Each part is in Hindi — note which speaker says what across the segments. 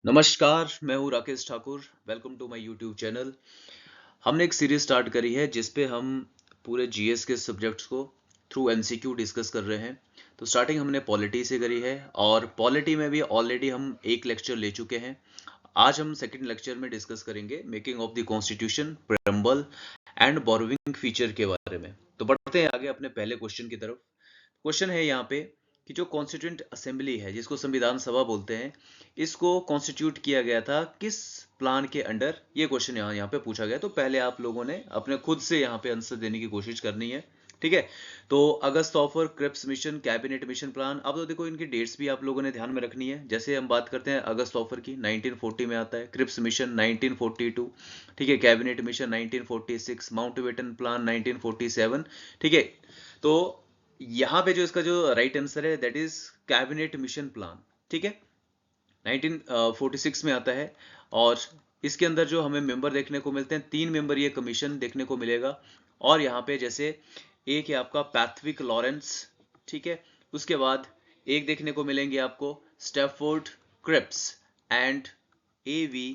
Speaker 1: नमस्कार, मैं हूँ Rakesh Thakur. Welcome to my YouTube channel. हमने एक सीरीज स्टार्ट करी है जिस पे हम पूरे जीएस के सब्जेक्ट्स को थ्रू एमसीक्यू डिस्कस कर रहे हैं। तो स्टार्टिंग हमने पॉलिटी से करी है और पॉलिटी में भी ऑलरेडी हम एक लेक्चर ले चुके हैं। आज हम सेकंड लेक्चर में डिस्कस करेंगे making of the constitution, preamble and borrowing feature के बारे में। तो बढ़ते हैं आगे अपने पहले क्वेश्चन की तरफ। क्वेश्चन है यहाँ पे कि जो कॉन्स्टिट्यूंट असेंबली है जिसको संविधान सभा बोलते हैं, इसको कॉन्स्टिट्यूट किया गया था किस प्लान के अंडर, ये क्वेश्चन यहाँ पे पूछा गया। तो पहले आप लोगों ने अपने खुद से यहाँ पे आंसर देने की कोशिश करनी है, ठीक है। तो August offer, Cripps mission, cabinet mission plan. अब तो देखो इनकी डेट्स भी आप लोगों ने ध्यान में रखनी है। जैसे हम बात करते हैं अगस्त ऑफर की, 1940 में आता है। क्रिप्स मिशन 1942, ठीक है। कैबिनेट मिशन 1946, माउंटबेटन प्लान 1947, ठीक है। तो यहाँ पे जो इसका जो राइट आंसर है that is cabinet mission plan, ठीक है। 1946 में आता है और इसके अंदर जो हमें मेंबर देखने को मिलते हैं, 3 मेंबर ये कमीशन देखने को मिलेगा। और यहाँ पे जैसे एक है आपका पैथविक लॉरेंस, ठीक है। उसके बाद एक देखने को मिलेंगे आपको Stafford Cripps and A V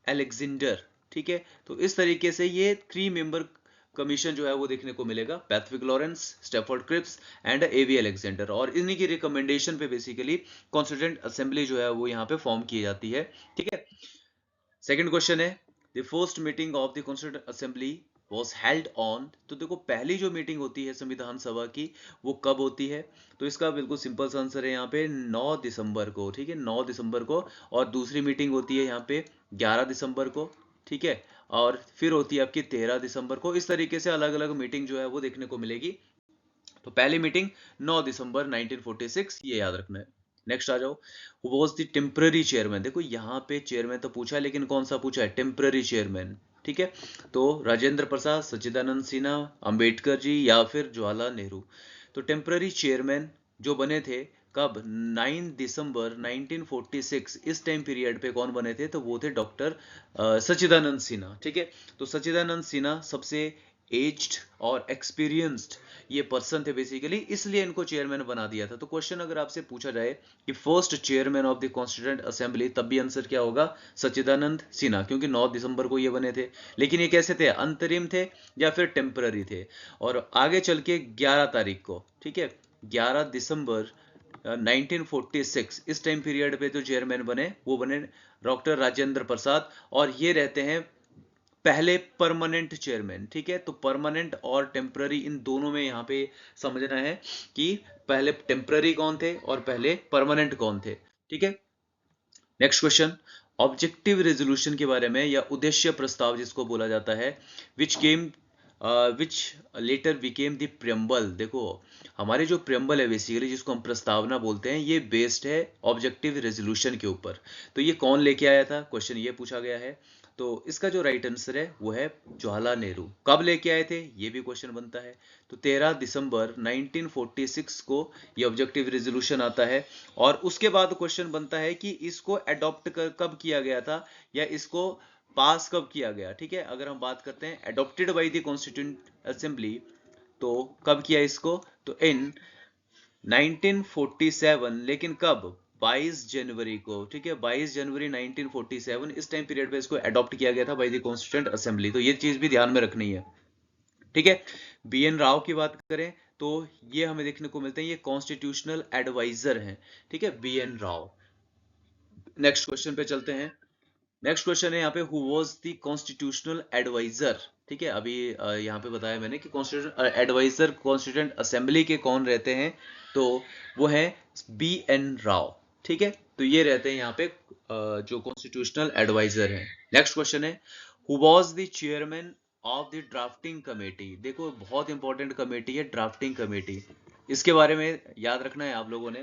Speaker 1: Alexander, ठीक है। तो इस तरीके से ये 3 मेंबर कमीशन जो है वो देखने को मिलेगा, Pethick Lawrence, Stafford Cripps and A V Alexander. और इन्हीं की रिकमेंडेशन पे बेसिकली कॉन्स्टिट्यूएंट असेंबली जो है वो यहाँ पे फॉर्म की जाती है, ठीक है। सेकंड क्वेश्चन है the first meeting of the constituent assembly was held on. तो देखो पहली जो मीटिंग होती है संविधान सभा की वो कब होती है, तो इसका बिल्कुल सिंपल सा आंसर है यहाँ पे 9 दिसंबर को, ठीक है। 9 दिसंबर को। और दूसरी मीटिंग होती है यहाँ पे 11 दिसंबर को, ठीक है। और फिर होती है आपकी 13 दिसंबर को। इस तरीके से अलग अलग मीटिंग जो है वो देखने को मिलेगी। तो पहली मीटिंग 9 दिसंबर 1946, ये याद रखना है। नेक्स्ट आ जाओ, who was the temporary chairman. देखो यहाँ पे चेयरमैन तो पूछा है लेकिन कौन सा पूछा है, टेम्पररी चेयरमैन, ठीक है। तो राजेंद्र प्रसाद, सच्चिदानंद सिन्हा, अंबेडकर जी या फिर जवाहरलाल नेहरू। तो टेम्पररी चेयरमैन जो बने थे कब, 9 दिसंबर 1946, इस टाइम पीरियड पे कौन बने थे, तो वो थे डॉक्टर सच्चिदानंद सिन्हा, ठीक है। तो सच्चिदानंद सिन्हा सबसे एज्ड और एक्सपीरियंस्ड ये पर्सन थे बेसिकली, इसलिए इनको चेयरमैन बना दिया था। तो क्वेश्चन अगर आपसे पूछा जाए कि first chairman of the constituent assembly, तब भी आंसर क्या होगा, सच्चिदानंद सिन्हा, क्योंकि 9 दिसंबर को ये बने थे। लेकिन ये कैसे थे, अंतरिम थे या फिर टेम्पररी थे। और आगे चल के 11 तारीख को, ठीक है, 11 दिसंबर 1946, इस टाइम पीरियड पे जो चेयरमैन बने वो बने डॉक्टर राजेंद्र प्रसाद। और ये रहते हैं पहले परमानेंट चेयरमैन, ठीक है। तो परमानेंट और टेम्पररी इन दोनों में यहाँ पे समझना है कि पहले टेम्पररी कौन थे और पहले परमानेंट कौन थे, ठीक है। नेक्स्ट क्वेश्चन, ऑब्जेक्टिव रेजोल्यूशन के बारे में या उद्देश्य प्रस्ताव जिसको बोला जाता है, विच लेटर बिकेम द प्रेम्बल। देखो हमारे जो प्रेम्बल है बेसिकली जिसको हम प्रस्तावना बोलते हैं, ये बेस्ड है ऑब्जेक्टिव रेजोल्यूशन के ऊपर। तो ये कौन लेके आया था, क्वेश्चन ये पूछा गया है। तो इसका जो राइट आंसर है वो है जवाहरलाल नेहरू। कब लेके आए थे ये भी क्वेश्चन बनता है। तो 13 दिसंबर 1946 को ये ऑब्जेक्टिव रेजोल्यूशन आता है। और उसके बाद क्वेश्चन बनता है कि इसको अडॉप्ट कब किया गया था या इसको पास कब किया गया, ठीक है। अगर हम बात करते हैं adopted by the constituent assembly, तो कब किया इसको, तो इन 1947, लेकिन कब, 22 जनवरी को, ठीक है। 22 जनवरी 1947, इस टाइम पीरियड पे इसको अडॉप्ट किया गया था बाय द कॉन्स्टिट्यूएंट असेंबली। तो ये चीज भी ध्यान में रखनी है, ठीक है। बी एन राव की बात करें तो ये हमें देखने को मिलते हैं, ये कॉन्स्टिट्यूशनल एडवाइजर हैं, ठीक है, B N Rau. Next question पे चलते हैं। नेक्स्ट क्वेश्चन है यहाँ पे, who was the constitutional adviser, ठीक है। अभी यहाँ पे बताया मैंने कि कॉन्स्टिट्यूशन एडवाइजर कॉन्स्टिट्यूएंट असेंबली के कौन रहते हैं, तो वो है बी एन राव, ठीक है। तो ये रहते हैं यहाँ पे जो कॉन्स्टिट्यूशनल एडवाइजर हैं। नेक्स्ट क्वेश्चन है, who was the chairman of the drafting committee. देखो बहुत इंपॉर्टेंट कमेटी है ड्राफ्टिंग कमेटी, इसके बारे में याद रखना है आप लोगों ने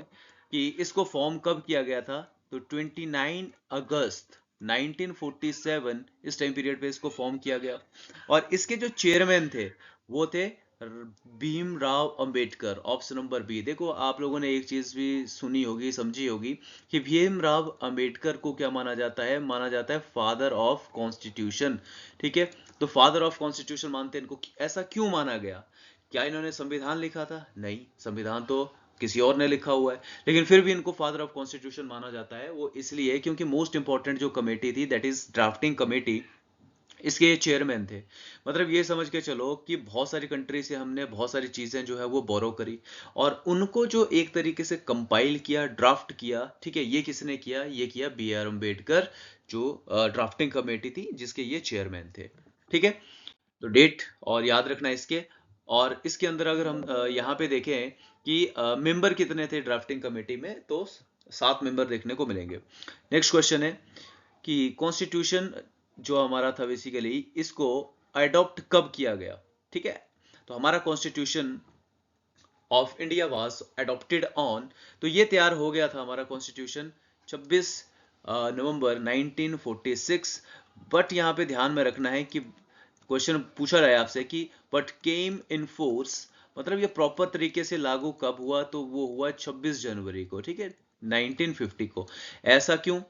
Speaker 1: कि इसको फॉर्म कब किया गया था। तो 29 अगस्त 1947, इस टाइम पीरियड पे इसको फॉर्म किया गया। और इसके जो चेयरमैन थे वो थे Bhimrao Ambedkar, option number B. देखो आप लोगों ने एक चीज भी सुनी होगी, समझी होगी कि भीमराव अंबेडकर को क्या माना जाता है, माना जाता है फादर ऑफ कॉन्स्टिट्यूशन, ठीक है। तो फादर ऑफ कॉन्स्टिट्यूशन मानते हैं इनको। ऐसा क्यों माना गया, क्या इन्होंने संविधान लिखा था, नहीं, संविधान तो किसी और ने लिखा हुआ है, लेकिन फिर भी इनको फादर ऑफ कॉन्स्टिट्यूशन माना जाता है। वो इसलिए क्योंकि मोस्ट इंपॉर्टेंट जो कमेटी थी, दैट इज ड्राफ्टिंग कमेटी, इसके ये चेयरमैन थे। मतलब ये समझ के चलो कि बहुत सारी कंट्री से हमने बहुत सारी चीजें जो है वो बोरो करी, और उनको जो एक तरीके से कंपाइल किया, ड्राफ्ट किया, ठीक है, ये किसने किया? ये किया बी आर अम्बेडकर, जो ड्राफ्टिंग कमेटी थी जिसके ये चेयरमैन थे। ठीक है, तो डेट और याद रखना इसके। और इसके अंदर अगर हम यहाँ पे देखें कि मेंबर कितने थे ड्राफ्टिंग कमेटी में, तो 7 मेंबर देखने को मिलेंगे। नेक्स्ट क्वेश्चन है कि कॉन्स्टिट्यूशन जो हमारा था बेसिकली, इसको अडॉप्ट कब किया गया? ठीक है, तो हमारा constitution of India was adopted on, तो ये तैयार हो गया था हमारा कॉन्स्टिट्यूशन 26 नवंबर 1946। बट यहाँ पे ध्यान में रखना है कि क्वेश्चन पूछा रहा है आपसे कि बट केम इन फोर्स, मतलब ये प्रॉपर तरीके से लागू कब हुआ? तो वो हुआ 26 जनवरी को, ठीक है, 1950 को। ऐसा क्यों?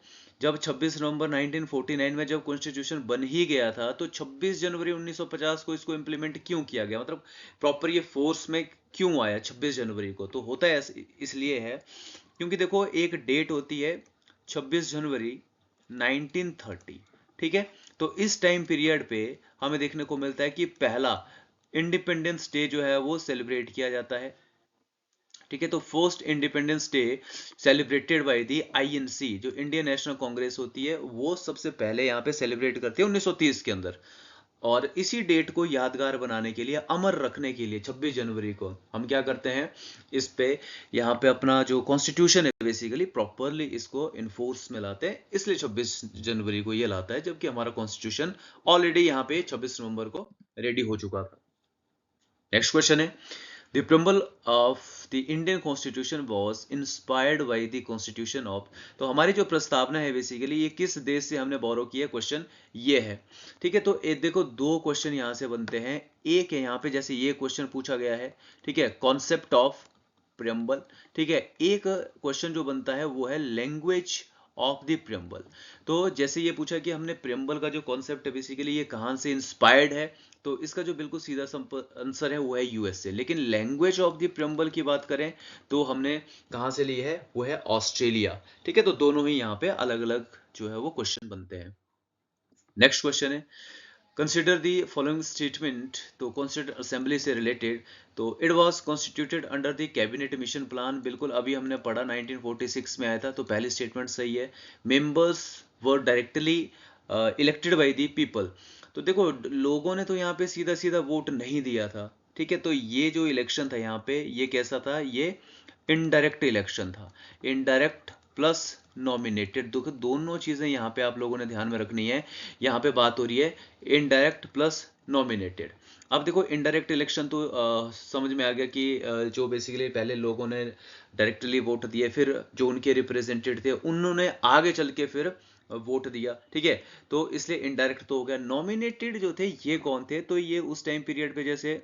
Speaker 1: जब 26 नवंबर 1949 में जब कॉन्स्टिट्यूशन बन ही गया था, तो 26 जनवरी 1950 को इसको इंप्लीमेंट क्यों किया गया? मतलब प्रॉपर ये फोर्स में क्यों आया 26 जनवरी को? तो होता है इसलिए है क्योंकि देखो एक डेट होती है 26 जनवरी 1930, ठीक है, तो इस टाइम पीरियड पे हमें देखने को मिलता है कि पहला इंडिपेंडेंस डे जो है वो सेलिब्रेट किया जाता है। ठीक है, तो first independence day celebrated by the INC, जो इंडियन नेशनल कांग्रेस होती है, वो सबसे पहले यहाँ पे सेलिब्रेट करती है 1930 के अंदर। और इसी डेट को यादगार बनाने के लिए, अमर रखने के लिए 26 जनवरी को हम क्या करते हैं, इस पे यहाँ पे अपना जो कॉन्स्टिट्यूशन है बेसिकली प्रॉपरली इसको इन्फोर्स में लाते हैं, इसलिए 26 जनवरी को ये लाता है, जबकि हमारा कॉन्स्टिट्यूशन ऑलरेडी यहाँ पे 26 नवंबर को रेडी हो चुका था। नेक्स्ट क्वेश्चन है, The preamble of the Indian Constitution was inspired by the Constitution of, तो हमारी जो प्रस्तावना है बेसिकली ये किस देश से हमने बोरो किया? क्वेश्चन ये है। ठीक है, तो देखो दो क्वेश्चन यहाँ से बनते हैं। एक है यहाँ पे जैसे ये क्वेश्चन पूछा गया है, ठीक है, कॉन्सेप्ट ऑफ प्रियम्बल। ठीक है, एक क्वेश्चन जो बनता है वो है लैंग्वेज ऑफ द प्रियम्बल। तो जैसे ये पूछा कि हमने प्रियम्बल का जो कॉन्सेप्ट है बेसिकली ये कहाँ से इंस्पायर्ड है, तो इसका जो बिल्कुल सीधा आंसर है वो है यूएस से। लेकिन लैंग्वेज ऑफ द प्रियम्बल की बात करें तो हमने कहाँ से ली है? वो है ऑस्ट्रेलिया। ठीक है, तो दोनों ही यहाँ पे अलग अलग जो है वो क्वेश्चन बनते हैं। नेक्स्ट क्वेश्चन है, कंसिडर दी फॉलोइंग स्टेटमेंट, तो कॉन्स्टिट्यूंट असेंबली से रिलेटेड, तो it was constituted under the cabinet mission plan, बिल्कुल अभी हमने पढ़ा 1946 में आया था, तो पहली स्टेटमेंट सही है। Members were directly elected by the people, तो देखो लोगों ने तो यहाँ पे सीधा सीधा वोट नहीं दिया था। ठीक है, तो ये जो इलेक्शन था यहाँ पे ये कैसा था? ये इनडायरेक्ट इलेक्शन था। इनडायरेक्ट प्लस नॉमिनेटेड, दोनों चीजें यहाँ पे आप लोगों ने ध्यान में रखनी है। यहाँ पे बात हो रही है इनडायरेक्ट प्लस नॉमिनेटेड। अब देखो इनडायरेक्ट इलेक्शन तो समझ में आ गया कि जो बेसिकली पहले लोगों ने डायरेक्टली वोट दिए, फिर जो उनके रिप्रेजेंटेटिव थे उन्होंने आगे चल के फिर वोट दिया। ठीक है, तो इसलिए इनडायरेक्ट तो हो गया। नॉमिनेटेड जो थे ये कौन थे? तो ये उस टाइम पीरियड पे जैसे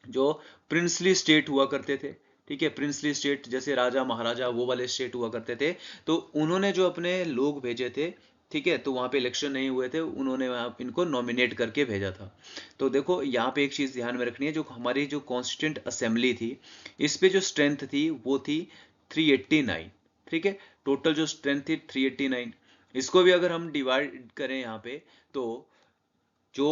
Speaker 1: जो प्रिंसली स्टेट हुआ करते थे, ठीक है, प्रिंसली स्टेट जैसे राजा महाराजा वो वाले स्टेट हुआ करते थे, तो उन्होंने जो अपने लोग भेजे थे, ठीक है, तो वहां पे इलेक्शन नहीं हुए थे, उन्होंने इनको नॉमिनेट करके भेजा था। तो देखो यहाँ पे एक चीज ध्यान में रखनी है, जो हमारी जो कॉन्स्टिट्यूंट असेंबली थी इस पे जो स्ट्रेंथ थी वो थी 389। ठीक है, टोटल जो स्ट्रेंथ थी 389। इसको भी अगर हम डिवाइड करें यहाँ पे तो जो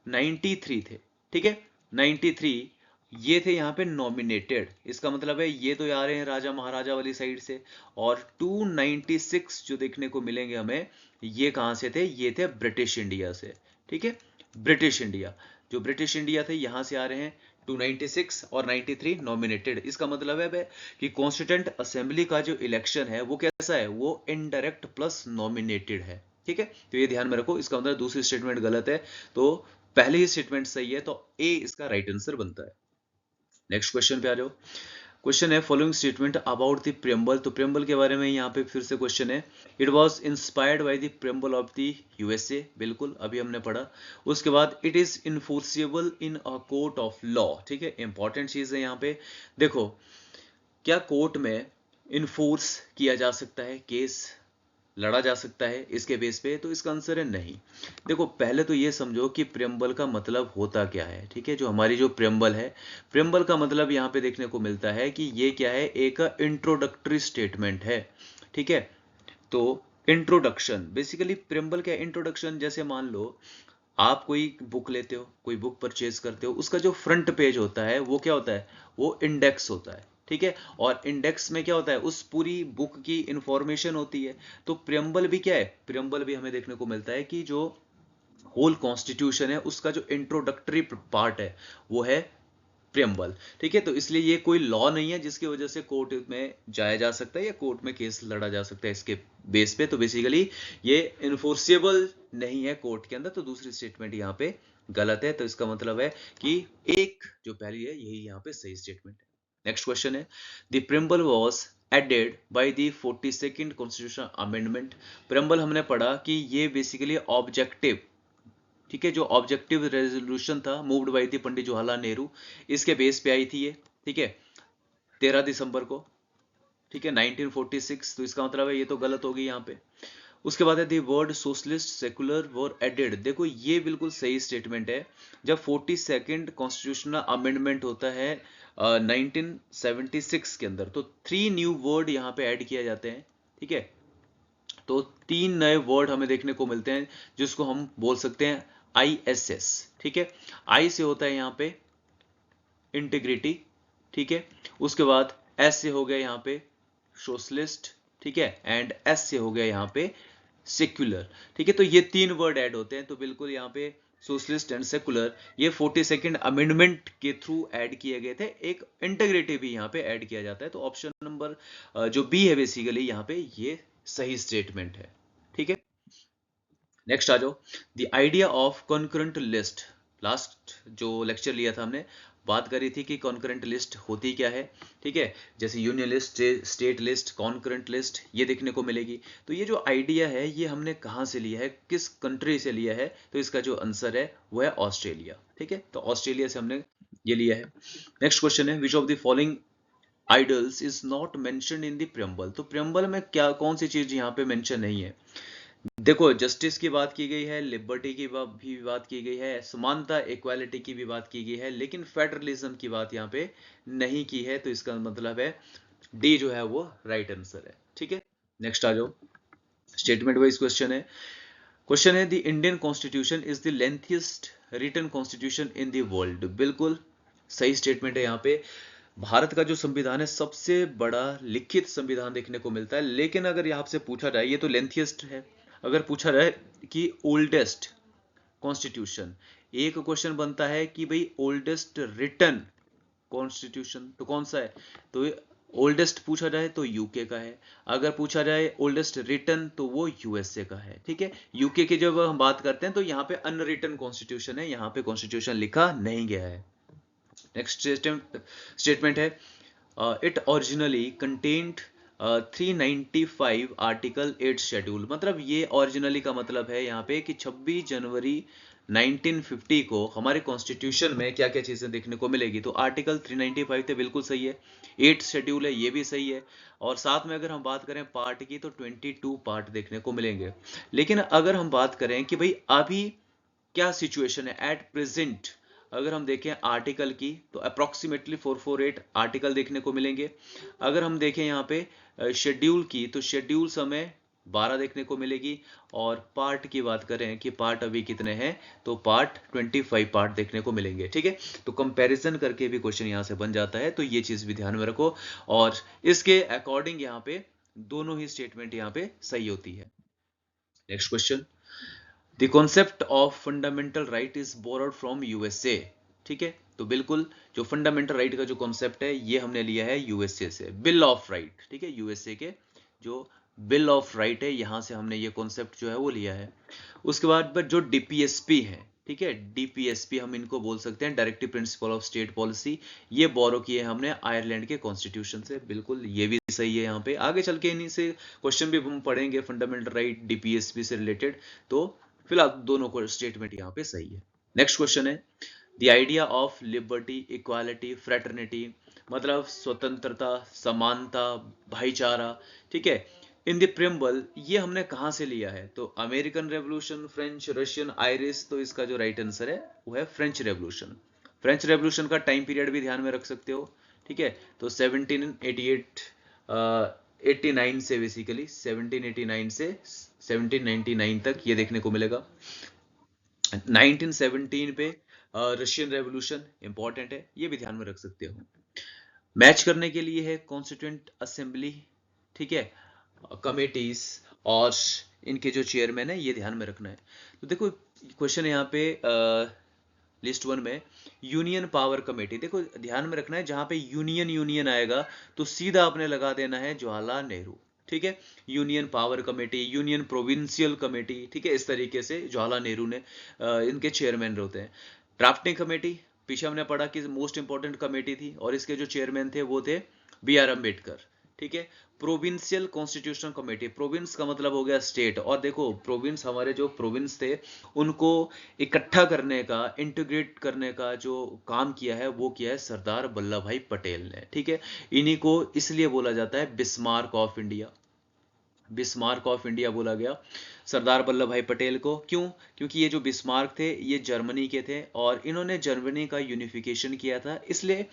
Speaker 1: 93 थे, ठीक है, 93 ये थे यहाँ पे नॉमिनेटेड। इसका मतलब है ये तो आ रहे हैं राजा महाराजा वाली साइड से, और 296 जो देखने को मिलेंगे हमें ये कहाँ से थे? ये थे ब्रिटिश इंडिया से। ठीक है, ब्रिटिश इंडिया, जो ब्रिटिश इंडिया थे यहाँ से आ रहे हैं 296 और 93 नॉमिनेटेड। इसका मतलब है कि कॉन्स्टिट्यूंट असेंबली का जो इलेक्शन है वो कैसा है? वो इनडायरेक्ट प्लस नॉमिनेटेड है। ठीक है, तो ये ध्यान में रखो। इसका मतलब दूसरी स्टेटमेंट गलत है, तो पहली ही स्टेटमेंट सही है, तो ए इसका राइट आंसर बनता है। नेक्स्ट क्वेश्चन पे आ जाओ। क्वेश्चन है following statement about the preamble, तो प्रियम्बल के बारे में यहाँ पे फिर से क्वेश्चन है। It was inspired by the preamble of the USA, बिल्कुल अभी हमने पढ़ा। उसके बाद it is enforceable in a court of law. ठीक है, इंपॉर्टेंट चीज है यहाँ पे। देखो क्या कोर्ट में इन्फोर्स किया जा सकता है, केस लड़ा जा सकता है इसके बेस पे, तो इसका आंसर है नहीं। देखो पहले तो ये समझो कि प्रियम्बल का मतलब होता क्या है, ठीक है। जो हमारी जो प्रियम्बल है, प्रियम्बल का मतलब यहाँ पे देखने को मिलता है कि ये क्या है, एक इंट्रोडक्टरी स्टेटमेंट है, ठीक है। तो इंट्रोडक्शन, बेसिकली प्रियम्बल क्या है, इंट्रोडक्शन। जैसे मान लो आप कोई बुक लेते हो, कोई बुक परचेज करते हो, उसका जो फ्रंट पेज होता है वो क्या होता है, वो इंडेक्स होता है, ठीक है। और इंडेक्स में क्या होता है, उस पूरी बुक की इंफॉर्मेशन होती है। तो प्रियम्बल भी क्या है, प्रियम्बल भी हमें देखने को मिलता है कि जो होल कॉन्स्टिट्यूशन है उसका जो इंट्रोडक्टरी पार्ट है वो है प्रियम्बल, ठीक है। तो इसलिए ये कोई लॉ नहीं है जिसकी वजह से कोर्ट में जाया जा सकता है या कोर्ट में केस लड़ा जा सकता है इसके बेस पे। तो बेसिकली ये इन्फोर्सेबल नहीं है कोर्ट के अंदर। तो दूसरी स्टेटमेंट यहाँ पे गलत है। तो इसका मतलब है कि एक जो पहली है यही यहाँ पे सही स्टेटमेंट है। नेक्स्ट क्वेश्चन है, the preamble was added by the 42nd constitution amendment. Preamble हमने पढ़ा कि ये बेसिकली ऑब्जेक्टिव, ठीक है, जो ऑब्जेक्टिव रेजोल्यूशन था मूव्ड बाय थी पंडित जवाहरलाल नेहरू, इसके बेस पे आई थी ये, ठीक है, 13 दिसंबर को, ठीक है, 1946। तो इसका मतलब है ये तो गलत होगी यहाँ पे। उसके बाद है the word socialist secular were added. देखो ये बिल्कुल सही स्टेटमेंट है। जब 42nd कॉन्स्टिट्यूशनल अमेंडमेंट होता है 1976 के अंदर, तो 3 न्यू वर्ड यहाँ पे ऐड किए जाते हैं, ठीक है। तो 3 नए वर्ड हमें देखने को मिलते हैं जिसको हम बोल सकते हैं ISS, ठीक है। आई से होता है यहाँ पे इंटीग्रिटी, ठीक है। उसके बाद एस से हो गया यहाँ पे सोशलिस्ट, ठीक है, एंड एस से हो गया यहाँ पे सेक्युलर, ठीक है। तो ये 3 वर्ड ऐड होते हैं। तो बिल्कुल यहाँ पे सोशलिस्ट एंड सेकुलर ये 42nd अमेंडमेंट के थ्रू ऐड किए गए थे। एक इंटीग्रिटी भी यहाँ पे ऐड किया जाता है। तो ऑप्शन नंबर जो बी है बेसिकली यहाँ पे ये सही स्टेटमेंट है, ठीक है। नेक्स्ट आ जाओ, the idea of concurrent list. Last जो लेक्चर लिया था हमने, बात करी थी कि कॉन्करेंट लिस्ट होती क्या है, ठीक है। जैसे union list, state list, concurrent list ये देखने को मिलेगी। तो ये जो आइडिया है ये हमने कहाँ से लिया है, किस कंट्री से लिया है, तो इसका जो आंसर है वो है ऑस्ट्रेलिया, ठीक है। तो ऑस्ट्रेलिया से हमने ये लिया है। नेक्स्ट क्वेश्चन है, which of the following idols is not mentioned in the preamble. तो प्रियम्बल में क्या कौन सी चीज यहाँ पे मेंशन नहीं है। देखो जस्टिस की बात की गई है, लिबर्टी की भी बात की गई है, समानता इक्वालिटी की भी बात की गई है, लेकिन फेडरलिज्म की बात यहाँ पे नहीं की है। तो इसका मतलब है डी जो है वो राइट आंसर है, ठीक है। नेक्स्ट आ जाओ, स्टेटमेंट वाइज क्वेश्चन है। क्वेश्चन है, the Indian constitution is the lengthiest written constitution in the world. बिल्कुल सही स्टेटमेंट है। यहाँ पे भारत का जो संविधान है सबसे बड़ा लिखित संविधान देखने को मिलता है। लेकिन अगर यहाँ से पूछा जाए, ये तो लेंथीस्ट है, अगर पूछा जाए कि ओल्डेस्ट कॉन्स्टिट्यूशन, एक क्वेश्चन बनता है कि भाई ओल्डेस्ट रिटन कॉन्स्टिट्यूशन तो कौन सा है। तो ओल्डेस्ट पूछा जाए तो यूके का है, अगर पूछा जाए ओल्डेस्ट रिटन तो वो यूएसए का है, ठीक है। यूके की जब हम बात करते हैं तो यहाँ पे अनरिटन कॉन्स्टिट्यूशन है, यहाँ पे कॉन्स्टिट्यूशन लिखा नहीं गया है। नेक्स्ट स्टेटमेंट है, it originally contained 395 article 8 schedule. मतलब ये ओरिजिनली का मतलब है यहाँ पे कि 26 जनवरी 1950 को हमारे कॉन्स्टिट्यूशन में क्या क्या चीजें देखने को मिलेगी। तो आर्टिकल 395 तो बिल्कुल सही है, 8 शेड्यूल है ये भी सही है, और साथ में अगर हम बात करें पार्ट की तो 22 पार्ट देखने को मिलेंगे। लेकिन अगर हम बात करें कि भाई अभी क्या सिचुएशन है एट प्रेजेंट, अगर हम देखें आर्टिकल की तो अप्रोक्सीमेटली 448 आर्टिकल देखने को मिलेंगे। अगर हम देखें यहाँ पे शेड्यूल की तो शेड्यूल समय 12 देखने को मिलेगी। और पार्ट की बात करें कि पार्ट अभी कितने हैं, तो पार्ट 25 पार्ट देखने को मिलेंगे, ठीक है। तो कंपैरिजन करके भी क्वेश्चन यहाँ से बन जाता है। तो ये चीज भी ध्यान में रखो, और इसके अकॉर्डिंग यहाँ पे दोनों ही स्टेटमेंट यहाँ पे सही होती है। Next question, the concept of fundamental right is borrowed from USA, ठीक है। तो बिल्कुल जो फंडामेंटल राइट का जो कॉन्सेप्ट है ये हमने लिया है यूएसए से, बिल ऑफ राइट, ठीक है। यूएसए के जो बिल ऑफ राइट है यहाँ से हमने ये कॉन्सेप्ट जो है वो लिया है। उसके बाद जो डीपीएसपी है, ठीक है, डीपीएसपी हम इनको बोल सकते हैं directive principle of state policy, ये बोरो किए हमने आयरलैंड के कॉन्स्टिट्यूशन से। बिल्कुल ये भी सही है। यहाँ पे आगे चल के इन्हीं से क्वेश्चन भी हम पढ़ेंगे फंडामेंटल राइट डीपीएसपी से रिलेटेड। तो फिलहाल दोनों को स्टेटमेंट यहाँ पे सही है। नेक्स्ट क्वेश्चन है, the idea of liberty equality fraternity, मतलब स्वतंत्रता, समानता, भाईचारा, ठीक है, इन द प्रियम्बल, ये हमने कहाँ से लिया है? तो American revolution, French, Russian, Irish, तो इसका जो राइट आंसर है वो है फ्रेंच रेवोल्यूशन। फ्रेंच रेवोल्यूशन का टाइम पीरियड भी ध्यान में रख सकते हो, ठीक है। तो 1788 89 से बेसिकली 1789 से 1799 तक ये देखने को मिलेगा। 1917 पे रशियन रेवोल्यूशन इंपॉर्टेंट है, ये भी ध्यान में रख सकते हो। मैच करने के लिए है कॉन्स्टिट्यूएंट असेंबली, ठीक है, कमिटीज और इनके जो चेयरमैन है, ये ध्यान में रखना है। तो देखो क्वेश्चन है यहाँ पे लिस्ट 1 में यूनियन पावर कमेटी, देखो ध्यान में रखना है जहां पे यूनियन यूनियन आएगा तो सीधा आपने लगा देना है जवाहरलाल नेहरू, ठीक है। Union power committee, union provincial committee, ठीक है, इस तरीके से जवाहरलाल नेहरू ने इनके चेयरमैन होते हैं। ड्राफ्टिंग कमेटी, पीछे हमने पढ़ा कि मोस्ट इंपॉर्टेंट कमेटी थी और इसके जो चेयरमैन थे वो थे बी आर अम्बेडकर, ठीक है। प्रोविंशियल कॉन्स्टिट्यूशनल कमेटी, प्रोविंस का मतलब हो गया स्टेट, और देखो प्रोविंस, हमारे जो प्रोविंस थे उनको इकट्ठा करने का, इंटीग्रेट करने का जो काम किया है वो किया है सरदार वल्लभ भाई पटेल ने, ठीक है। इन्हीं को इसलिए बोला जाता है Bismarck of India, Bismarck of India बोला गया सरदार वल्लभ भाई पटेल को। क्यों? क्योंकि ये जो बिस्मार्क थे ये जर्मनी के थे और इन्होंने जर्मनी का यूनिफिकेशन किया था, इसलिए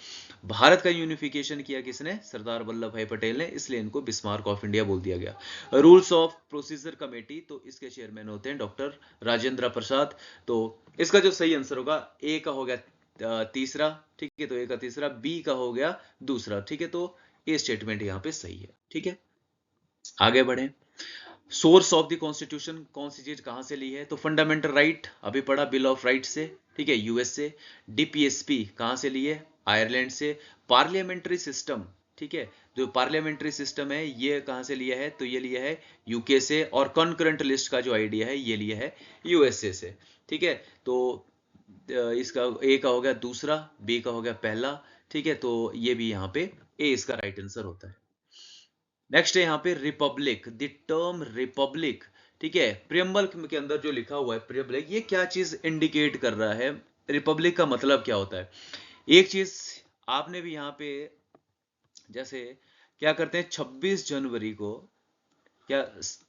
Speaker 1: भारत का यूनिफिकेशन किया किसने? सरदार वल्लभ भाई पटेल ने, इसलिए इनको बिस्मार्क ऑफ इंडिया बोल दिया गया। रूल्स ऑफ प्रोसीजर कमेटी, तो इसके चेयरमैन होते हैं डॉक्टर राजेंद्र प्रसाद। तो इसका जो सही आंसर होगा, ए का हो गया तीसरा, ठीक है, तो ए का तीसरा, बी का हो गया दूसरा, ठीक है। तो ये स्टेटमेंट यहाँ पे सही है, ठीक है। आगे बढ़े, सोर्स ऑफ द कॉन्स्टिट्यूशन, कौन सी चीज कहां से ली है? तो फंडामेंटल राइट अभी पढ़ा, बिल ऑफ राइट से, ठीक है, यूएस से। डीपीएसपी कहां से ली है? आयरलैंड से। पार्लियामेंट्री सिस्टम, ठीक है, जो पार्लियामेंट्री सिस्टम है ये कहां से लिया है? तो ये लिया है यूके से। और कॉन्करेंट लिस्ट का जो आइडिया है ये लिया है यूएसए से, ठीक है। तो इसका ए का हो गया दूसरा, बी का हो गया पहला, ठीक है। तो ये भी यहाँ पे ए इसका राइट आंसर होता है। नेक्स्ट है यहाँ पे रिपब्लिक, द टर्म रिपब्लिक, ठीक है, प्रियम्बल के अंदर जो लिखा हुआ है प्रियम्बलिक, ये क्या चीज इंडिकेट कर रहा है? रिपब्लिक का मतलब क्या होता है? एक चीज आपने भी यहाँ पे, जैसे क्या करते हैं 26 जनवरी को, क्या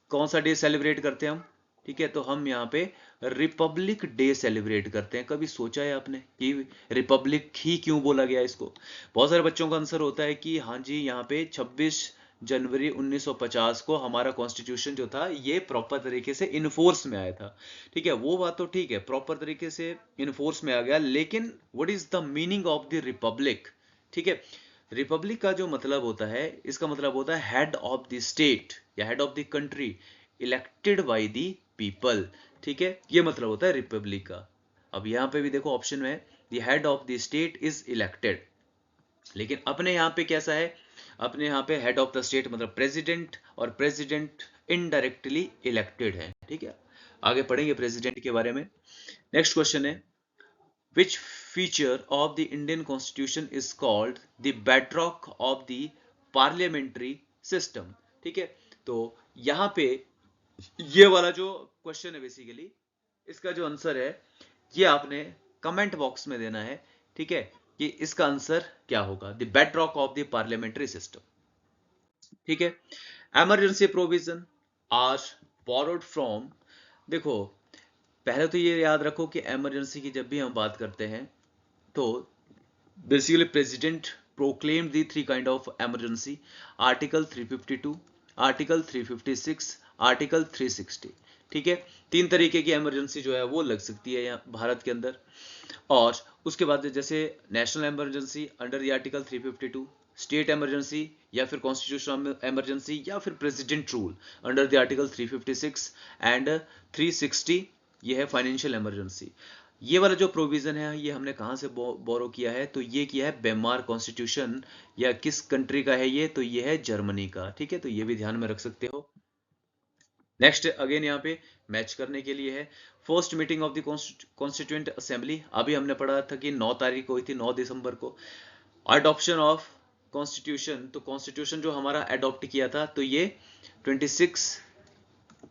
Speaker 1: कौन सा डे सेलिब्रेट करते हैं हम? ठीक है, तो हम यहाँ पे रिपब्लिक डे सेलिब्रेट करते हैं। कभी सोचा है आपने कि रिपब्लिक ही क्यों बोला गया इसको? बहुत सारे बच्चों का आंसर होता है कि हाँ जी, यहाँ पे 26 जनवरी 1950 को हमारा कॉन्स्टिट्यूशन जो था ये प्रॉपर तरीके से इनफोर्स में आया था, ठीक है। वो बात तो ठीक है, प्रॉपर तरीके से इनफोर्स में आ गया, लेकिन what is the meaning of the Republic? ठीक है, रिपब्लिक का जो मतलब होता है, इसका मतलब होता है हेड ऑफ द स्टेट या head of the country elected by the people, ठीक है, ये मतलब होता है रिपब्लिक का। अब यहाँ पे भी देखो ऑप्शन में the head of the state is elected, लेकिन अपने यहाँ पे कैसा है? अपने यहाँ पे हेड ऑफ द स्टेट मतलब प्रेसिडेंट, और प्रेसिडेंट इनडायरेक्टली इलेक्टेड है, ठीक है। आगे पढ़ेंगे प्रेसिडेंट के बारे में। नेक्स्ट क्वेश्चन है, which feature of the Indian Constitution is called the bedrock of the parliamentary system? ठीक है, तो यहां पे ये वाला जो क्वेश्चन है बेसिकली, इसका जो आंसर है ये आपने कमेंट बॉक्स में देना है, ठीक है, कि इसका आंसर क्या होगा? The bedrock of the parliamentary system, ठीक है। Emergency provision are borrowed from, देखो पहले तो ये याद रखो कि इमरजेंसी की जब भी हम बात करते हैं तो basically president proclaimed the 3 kind of emergency, article 352, article 356, article 360, ठीक है। 3 तरीके की इमरजेंसी जो है वो लग सकती है यहाँ भारत के अंदर। और उसके बाद जैसे national emergency under the article 352, state emergency या फिर कॉन्स्टिट्यूशनल इमरजेंसी या फिर president rule under the article 356 and 360, ये है फाइनेंशियल इमरजेंसी। ये वाला जो प्रोविजन है ये हमने कहां से बोरो किया है? तो ये किया है वेमार कॉन्स्टिट्यूशन, या किस कंट्री का है ये? तो ये है जर्मनी का, ठीक है। तो ये भी ध्यान में रख सकते हो। नेक्स्ट अगेन यहाँ पे मैच करने के लिए है first meeting of the constituent assembly, अभी हमने पढ़ा था कि 9 तारीख को हुई थी, 9 दिसंबर को। अडॉप्शन ऑफ कॉन्स्टिट्यूशन, तो कॉन्स्टिट्यूशन जो हमारा अडॉप्ट किया था तो ये 26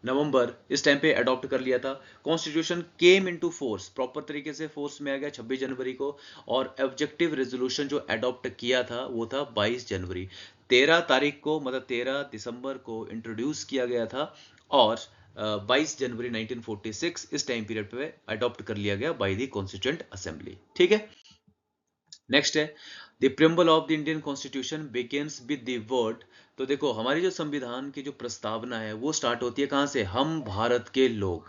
Speaker 1: नवंबर इस टाइम पे अडॉप्ट कर लिया था। Constitution came into force, proper तरीके से फोर्स में आ गया 26 जनवरी को, और ऑब्जेक्टिव रेजोल्यूशन जो अडॉप्ट किया था वो था 22 जनवरी। 13 तारीख को मतलब 13 दिसंबर को इंट्रोड्यूस किया गया था और 22 जनवरी 1946 इस टाइम पीरियड पे अडॉप्ट कर लिया गया बाय द कॉन्स्टिट्यूएंट असेंबली। ठीक है, नेक्स्ट है the preamble of the Indian constitution begins with the word. तो देखो हमारी जो संविधान की जो प्रस्तावना है वो स्टार्ट होती है कहां से, हम भारत के लोग,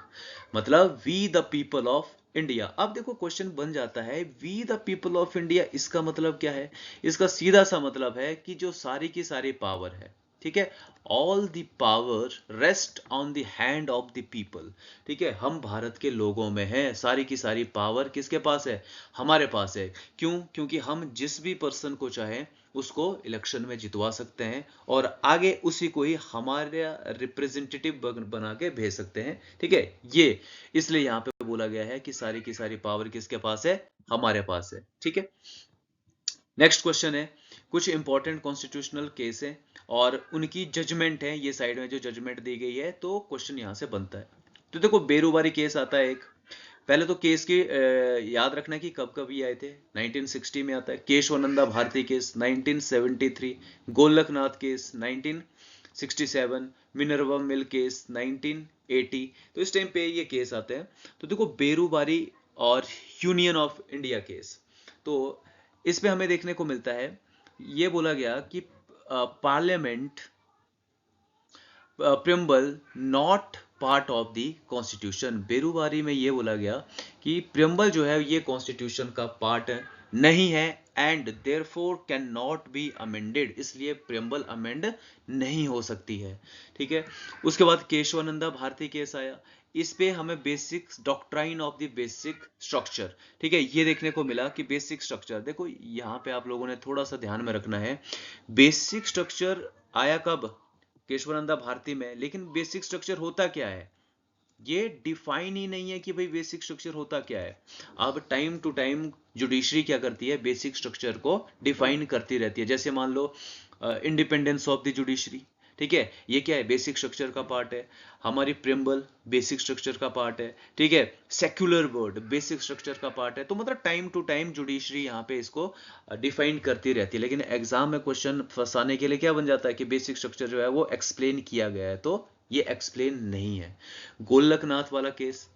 Speaker 1: मतलब we the people of India. अब देखो क्वेश्चन बन जाता है we the people of India, इसका मतलब क्या है? इसका सीधा सा मतलब है कि जो सारी की सारी पावर है, ठीक है, all the power rest on the hand of the people. ठीक है, हम भारत के लोगों में हैं, सारी की सारी पावर किसके पास है, हमारे पास है। क्यों? क्योंकि हम जिस भी पर्सन को चाहें उसको इलेक्शन में जितवा सकते हैं और आगे उसी को ही हमारे रिप्रेजेंटेटिव बना के भेज सकते हैं। ठीक है, ये इसलिए यहां पे बोला गया है कि सारी की सारी पावर किसके पास है, हमारे पास है। ठीक है, नेक्स्ट क्वेश्चन है कुछ इंपॉर्टेंट कॉन्स्टिट्यूशनल केस है और उनकी जजमेंट है, ये साइड में जो जजमेंट दी गई है, तो क्वेश्चन यहां से बनता है। तो देखो बेरूबारी केस आता है एक, पहले तो केस की याद रखना कि कब कब ये आए थे। 1960 में आता है Kesavananda Bharati case, 1973 Golaknath case 1967, Minerva mill case 1980। तो इस टाइम पे ये केस आते हैं। तो देखो बेरूबारी और यूनियन ऑफ इंडिया केस, तो इस पे हमें देखने को मिलता है, ये बोला गया कि parliament preamble not part of the constitution. Berubari में ये बोला गया कि प्रियम्बल जो है ये कॉन्स्टिट्यूशन का पार्ट नहीं है and therefore can not be amended, इसलिए प्रियम्बल अमेंड नहीं हो सकती है। ठीक है, उसके बाद केशवानंदा भारती केस आया, इस पे हमें basic doctrine of the basic structure, ठीक है, ये देखने को मिला कि बेसिक स्ट्रक्चर, देखो यहाँ पे आप लोगों ने थोड़ा सा ध्यान में रखना है, बेसिक स्ट्रक्चर आया कब, केशवानंदा भारती में, लेकिन बेसिक स्ट्रक्चर होता क्या है ये डिफाइन ही नहीं है कि भाई बेसिक स्ट्रक्चर होता क्या है। अब टाइम टू टाइम जुडिशरी क्या करती है, बेसिक स्ट्रक्चर को डिफाइन करती रहती है। जैसे मान लो इंडिपेंडेंस ऑफ द जुडिशरी, ठीक है, ये क्या है, बेसिक स्ट्रक्चर का पार्ट है। हमारी प्रियम्बल बेसिक स्ट्रक्चर का पार्ट है। ठीक है, सेक्युलर वर्ड बेसिक स्ट्रक्चर का पार्ट है। तो मतलब टाइम टू टाइम जुडिशरी यहाँ पे इसको डिफाइन करती रहती है, लेकिन एग्जाम में क्वेश्चन फंसाने के लिए क्या बन जाता है कि बेसिक स्ट्रक्चर जो है वो एक्सप्लेन किया गया है, तो ये एक्सप्लेन नहीं है। गोलकनाथ वाला केस,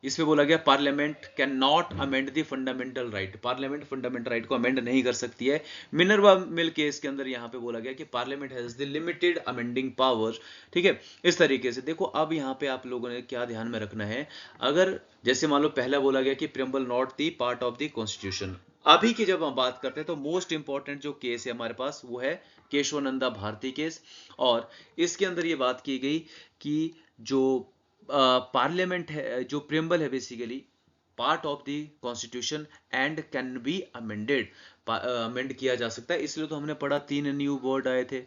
Speaker 1: इसमें बोला गया parliament can not amend the fundamental right, parliament fundamental right को अमेंड नहीं कर सकती है। मिनर्वा मिल केस के अंदर यहां पे बोला गया कि parliament has the limited amending power. ठीक है, इस तरीके से देखो अब यहां पे आप लोगों ने क्या ध्यान में रखना है, अगर जैसे मान लो पहला बोला गया कि preamble not the part of the constitution, अभी की जब हम बात करते हैं तो मोस्ट इंपॉर्टेंट जो केस है हमारे पास वो है केशवानंदा भारती केस, और इसके अंदर ये बात की गई कि जो पार्लियामेंट है, जो प्रियम्बल है basically part of the constitution and can be amended, amend किया जा सकता है। इसलिए तो हमने पढ़ा 3 न्यू वर्ड आए थे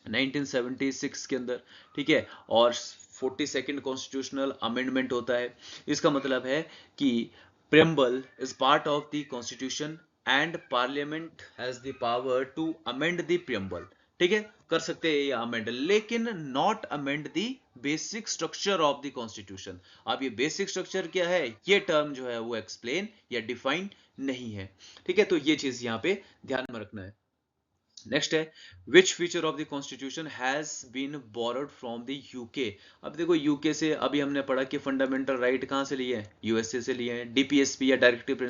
Speaker 1: 1976 के अंदर। ठीक है, और 42nd कॉन्स्टिट्यूशनल अमेंडमेंट होता है। इसका मतलब है कि preamble is part of the constitution and parliament has the power to amend the preamble. ठीक है, कर सकते हैं ये अमेंड, लेकिन not amend the basic structure of the constitution. अब ये बेसिक स्ट्रक्चर क्या है, ये टर्म जो है वो एक्सप्लेन या डिफाइन नहीं है। ठीक है, तो ये चीज यहाँ पे ध्यान में रखना है। नेक्स्ट है which feature of the constitution has been borrowed from the UK. अब देखो यूके से अभी हमने पढ़ा कि फंडामेंटल राइट कहां से लिए हैं, यूएसए से लिए हैं। डीपीएसपी या डायरेक्टिव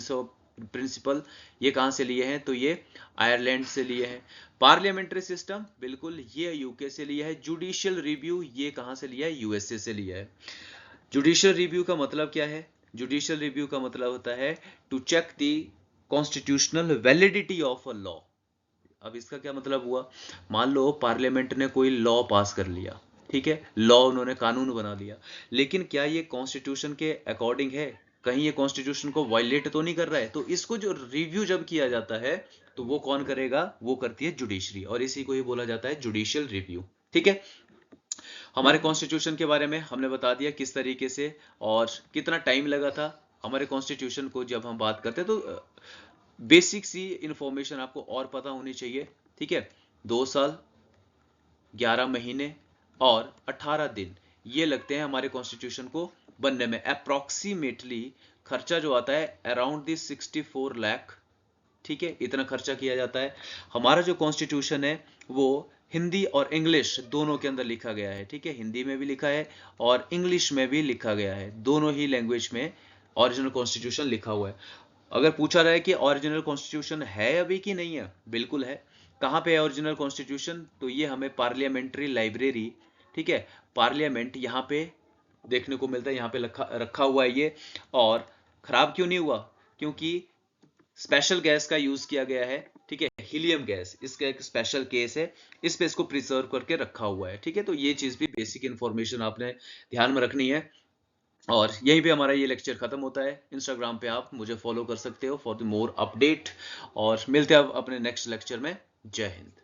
Speaker 1: प्रिंसिपल ये कहां से लिए हैं, तो ये आयरलैंड से लिए हैं। पार्लियामेंट्री सिस्टम बिल्कुल ये यूके से लिया है। जुडिशियल रिव्यू ये कहां से लिया है, यूएसए से लिया है। जुडिशियल रिव्यू का मतलब क्या है, जुडिशियल रिव्यू का मतलब होता है to check the constitutional validity of a law. अब इसका क्या मतलब हुआ, मान लो पार्लियामेंट ने कोई लॉ पास कर लिया, ठीक है, लॉ उन्होंने कानून बना दिया, लेकिन क्या ये कॉन्स्टिट्यूशन के अकॉर्डिंग है, कहीं ये कॉन्स्टिट्यूशन को वायलेट तो नहीं कर रहा है। तो इसको जो रिव्यू जब किया जाता है तो वो कौन करेगा, वो करती है जुडिशरी, और इसी को ही बोला जाता है जुडिशियल रिव्यू। ठीक है, हमारे कॉन्स्टिट्यूशन के बारे में हमने बता दिया किस तरीके से और कितना टाइम लगा था हमारे कॉन्स्टिट्यूशन को जब हम बात करते हैं, तो बेसिक सी इंफॉर्मेशन आपको और पता होनी चाहिए। ठीक है, 2 साल 11 महीने और 18 दिन ये लगते हैं हमारे कॉन्स्टिट्यूशन को बनने में। अप्रोक्सीमेटली खर्चा जो आता है अराउंड दी 64 लाख ठीक है, इतना खर्चा किया जाता है। हमारा जो कॉन्स्टिट्यूशन है वो हिंदी और इंग्लिश दोनों के अंदर लिखा गया है, ठीक है, हिंदी में भी लिखा है और इंग्लिश में भी लिखा गया है, दोनों ही लैंग्वेज में ओरिजिनल कॉन्स्टिट्यूशन लिखा हुआ है। अगर पूछा रहा है कि ओरिजिनल कॉन्स्टिट्यूशन है अभी कि नहीं है, बिल्कुल है। कहाँ पे है ओरिजिनल कॉन्स्टिट्यूशन? तो ये हमें पार्लियामेंट्री लाइब्रेरी, ठीक है, पार्लियामेंट यहाँ पे देखने को मिलता है, यहाँ पे रखा हुआ है ये। और खराब क्यों नहीं हुआ? क्योंकि स्पेशल गैस का यूज किया गया है, ठीक है, हीलियम गैस, इसका एक स्पेशल केस है, इस पे इसको प्रिजर्व करके रखा हुआ है, ठीक है। तो ये चीज भी बेसिक इंफॉर्मेशन आपने ध्यान में रखनी है। और यहीं पे हमारा ये लेक्चर खत्म होता है। इंस्टाग्राम पे आप मुझे फॉलो कर सकते हो फॉर द मोर अपडेट, और मिलते हैं अब अपने नेक्स्ट लेक्चर में। जय हिंद।